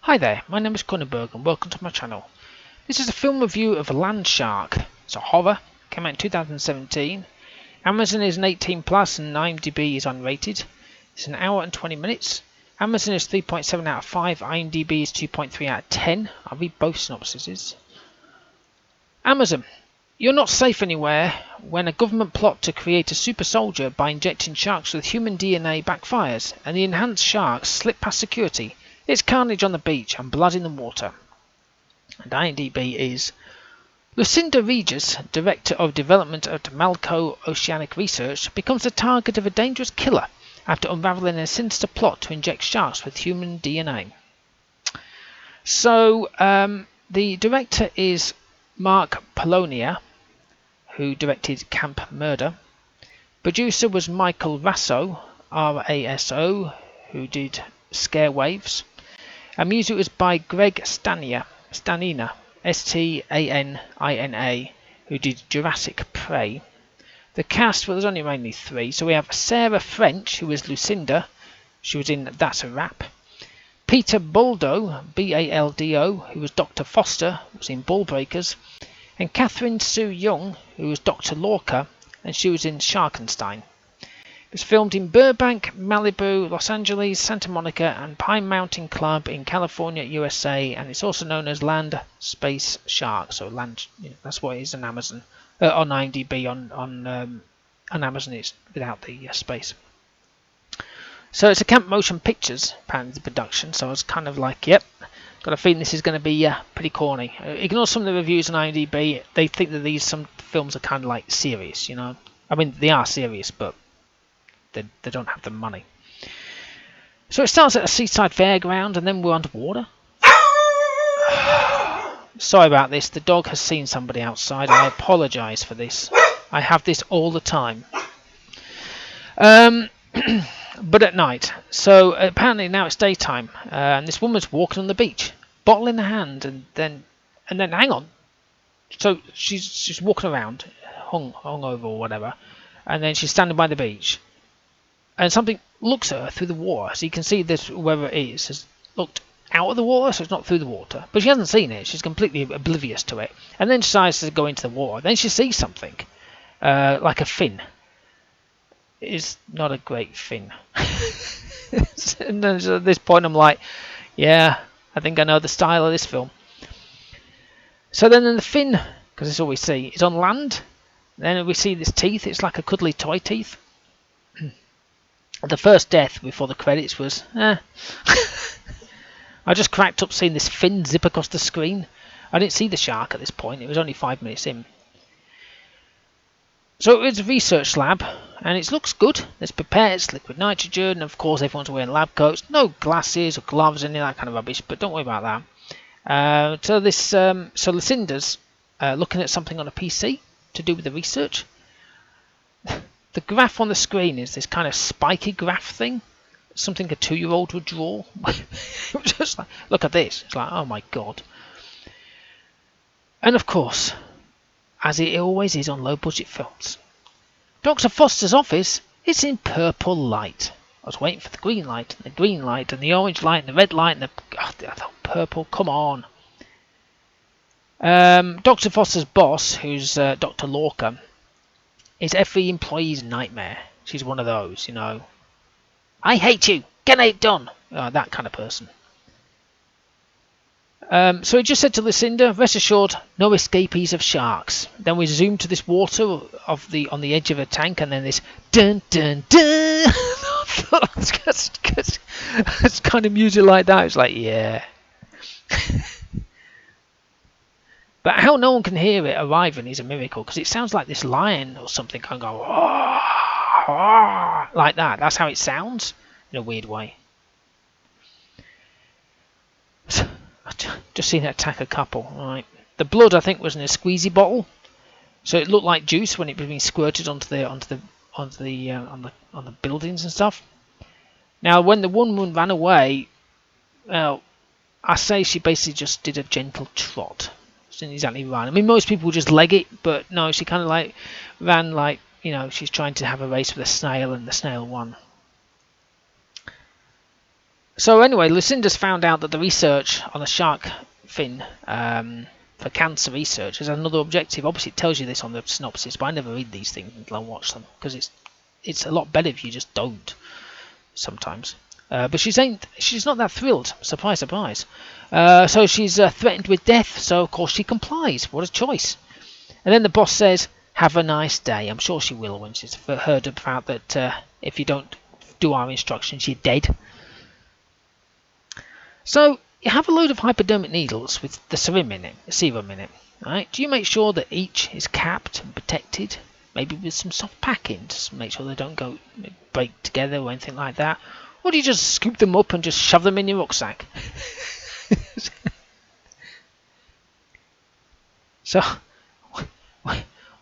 Hi there, my name is Kronenberg and welcome to my channel. This is a film review of Landshark. It's a horror, came out in 2017. Amazon is an 18 plus and IMDb is unrated. It's an hour and 20 minutes. Amazon is 3.7 out of 5, IMDb is 2.3 out of 10. I'll read both synopsises. Amazon. You're not safe anywhere when a government plot to create a super soldier by injecting sharks with human DNA backfires and the enhanced sharks slip past security. It's carnage on the beach and blood in the water. And IMDb is Lucinda Regis, Director of Development at Malco Oceanic Research, becomes the target of a dangerous killer after unraveling a sinister plot to inject sharks with human DNA. So, the director is Mark Polonia, who directed Camp Murder. Producer was Michael Raso, R-A-S-O, who did Scare Waves. And music was by Greg Stanina, S-T-A-N-I-N-A, who did Jurassic Prey. The cast, well, there's only mainly three. So we have Sarah French, who is Lucinda. She was in That's a Wrap. Peter Baldo, B-A-L-D-O, who was Dr. Foster, was in Ball Breakers. And Catherine Sue Young, who was Dr. Lorca, and she was in Sharkenstein. It was filmed in Burbank, Malibu, Los Angeles, Santa Monica, and Pine Mountain Club in California, USA, and it's also known as Land Space Shark. So land, that's what it is on Amazon, on IMDb. On Amazon, it's without the space. So it's a Camp Motion Pictures, apparently the production. So I was kind of like, yep, got a feeling this is going to be pretty corny. Ignore some of the reviews on IMDb. They think that some films are kind of like serious, I mean, they are serious, but they don't have the money. So it starts at a seaside fairground and then we're underwater. Sorry about this. The dog has seen somebody outside. I apologise for this. I have this all the time. But at night. So apparently now it's daytime. And this woman's walking on the beach, bottle in her hand, and then hang on. So she's walking around, hung over or whatever, and then she's standing by the beach. And something looks at her through the water. So you can see this, whoever it is, has looked out of the water, so it's not through the water. But she hasn't seen it. She's completely oblivious to it. And then she decides to go into the water. Then she sees something, like a fin. It is not a great fin. And then at this point I'm like, yeah, I think I know the style of this film. So then the fin, because it's all we see, is on land. Then we see this teeth. It's like a cuddly toy teeth. The first death before the credits was, I just cracked up seeing this fin zip across the screen. I didn't see the shark at this point. It was only 5 minutes in. So it's a research lab, and it looks good. There's pipettes, liquid nitrogen, and of course everyone's wearing lab coats. No glasses or gloves, any of that kind of rubbish, but don't worry about that. So Lucinda's looking at something on a PC to do with the research. The graph on the screen is this kind of spiky graph thing, something a 2-year-old would draw. It was just like, look at this. It's like, oh my god. And of course, as it always is on low-budget films, Dr. Foster's office is in purple light. I was waiting for the green light, and the green light, and the orange light, and the red light, and the purple. Come on. Dr. Foster's boss, who's Dr. Lorca, is every employee's nightmare. She's one of those, I hate you. Get it done. That kind of person. So he just said to Lucinda, rest assured, no escapees of sharks. Then we zoom to this water on the edge of a tank, and then this dun dun dun. It's kind of music like that. It's like, yeah. But how no one can hear it arriving is a miracle, because it sounds like this lion or something can go like that. That's how it sounds in a weird way. I've just seen it attack a couple. Right. The blood, I think, was in a squeezy bottle, so it looked like juice when it was being squirted onto the buildings and stuff. Now, when the woman ran away, well, I say she basically just did a gentle trot. She didn't exactly run. I mean, most people just leg it, but no, she kind of like ran like, she's trying to have a race with a snail, and the snail won. So anyway, Lucinda's found out that the research on a shark fin for cancer research is another objective. Obviously, it tells you this on the synopsis, but I never read these things until I watch them because it's a lot better if you just don't sometimes. But she's not that thrilled. Surprise, surprise. So she's threatened with death. So of course she complies. What a choice! And then the boss says, "Have a nice day." I'm sure she will when she's heard about that. If you don't do our instructions, you're dead. So you have a load of hypodermic needles with the serum in it. Right? Do you make sure that each is capped and protected? Maybe with some soft packing to make sure they don't break together or anything like that. Or do you just scoop them up and just shove them in your rucksack? So,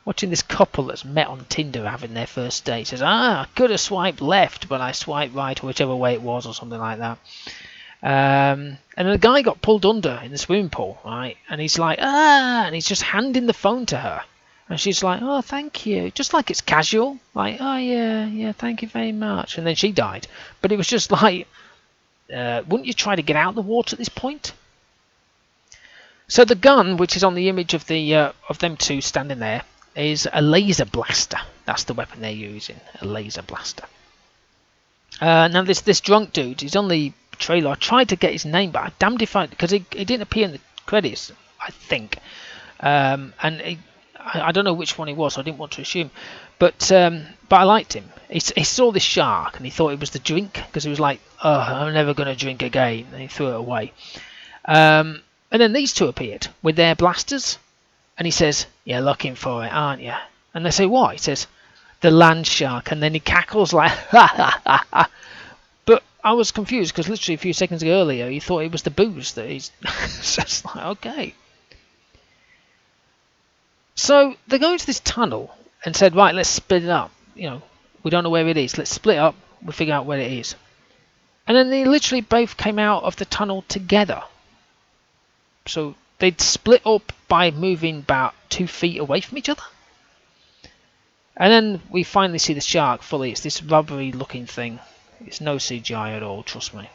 watching this couple that's met on Tinder having their first date says, I could have swiped left, but I swiped right, or whichever way it was, or something like that. And the guy got pulled under in the swimming pool, right? And he's like, and he's just handing the phone to her. And she's like, oh, thank you. Just like it's casual. Like, oh, yeah, thank you very much. And then she died. But it was just like, wouldn't you try to get out of the water at this point? So the gun, which is on the image of them two standing there, is a laser blaster. That's the weapon they're using, a laser blaster. Now this drunk dude, he's on the trailer. I tried to get his name, but I damned if I, because he didn't appear in the credits, I think. I don't know which one he was, so I didn't want to assume. But I liked him. He saw this shark and he thought it was the drink, because he was like, oh, I'm never going to drink again. And he threw it away. And then these two appeared with their blasters. And he says, you're looking for it, aren't you? And they say, what? He says, the Landshark. And then he cackles like, ha, ha, ha, ha. But I was confused because literally a few seconds earlier he thought it was the booze that he's just like, okay. So they go into this tunnel and said, right, let's split it up. You know, we don't know where it is. Let's split up. We'll figure out where it is. And then they literally both came out of the tunnel together. So they'd split up by moving about 2 feet away from each other. And then we finally see the shark fully. It's this rubbery looking thing. It's no CGI at all, trust me.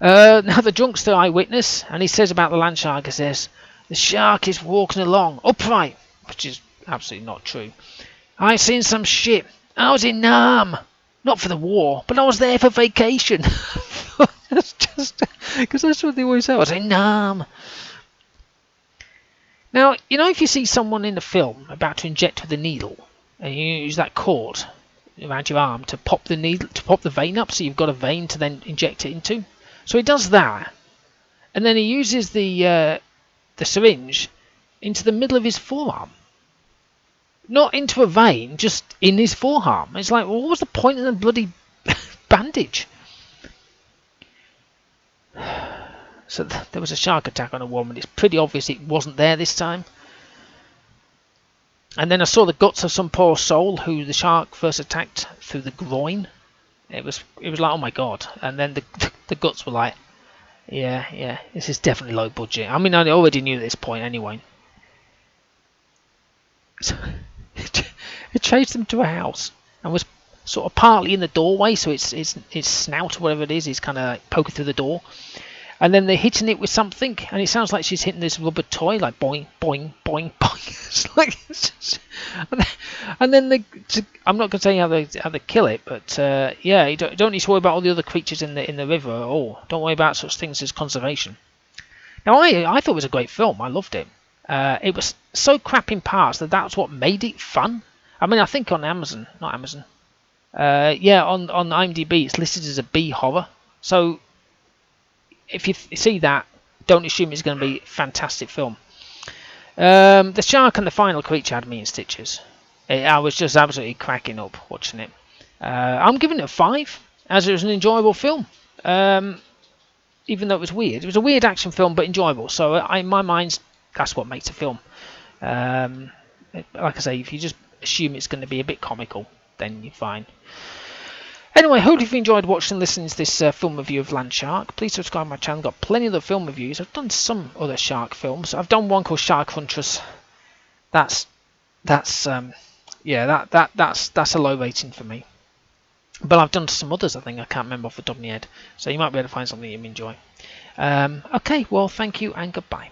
Now the drunk's the eyewitness, and he says about the Landshark, he says, the shark is walking along upright, which is absolutely not true. I seen some shit. I was in Nam. Not for the war, but I was there for vacation. That's just because that's what they always say. I was in Nam. Now, you know, if you see someone in the film about to inject with a needle, and you use that cord around your arm to pop the needle, to pop the vein up, so you've got a vein to then inject it into. So he does that, and then he uses the syringe into the middle of his forearm, not into a vein, just in his forearm. It's like, well, what was the point of the bloody bandage? So there was a shark attack on a woman. It's pretty obvious it wasn't there this time. And then I saw the guts of some poor soul who the shark first attacked through the groin. It was like, oh my god. And then the guts were like, yeah, this is definitely low budget. I mean, I already knew at this point anyway. So it chased them to a house and was sort of partly in the doorway, so its snout or whatever it is kind of like poking through the door. And then they're hitting it with something, and it sounds like she's hitting this rubber toy, like boing, boing, boing, boing. It's just, and then I'm not going to tell you how they kill it, but yeah, you don't need to worry about all the other creatures in the river at all. Don't worry about such things as conservation. Now, I thought it was a great film. I loved it. It was so crap in parts that's what made it fun. I mean, I think on Amazon, not Amazon. Yeah, on IMDb, it's listed as a B horror. So if you see that, don't assume it's going to be a fantastic film. The shark and the final creature had me in stitches. I was just absolutely cracking up watching it. I'm giving it a 5, as it was an enjoyable film. Even though it was weird. It was a weird action film, but enjoyable. So in my mind, that's what makes a film. Like I say, if you just assume it's going to be a bit comical, then you're fine. Anyway, hope you've enjoyed watching and listening to this film review of Landshark. Please subscribe to my channel. Got plenty of other film reviews. I've done some other shark films. I've done one called Shark Huntress. That's a low rating for me. But I've done some others, I think. I can't remember off the top of my head. So you might be able to find something you enjoy. Okay, well, thank you and goodbye.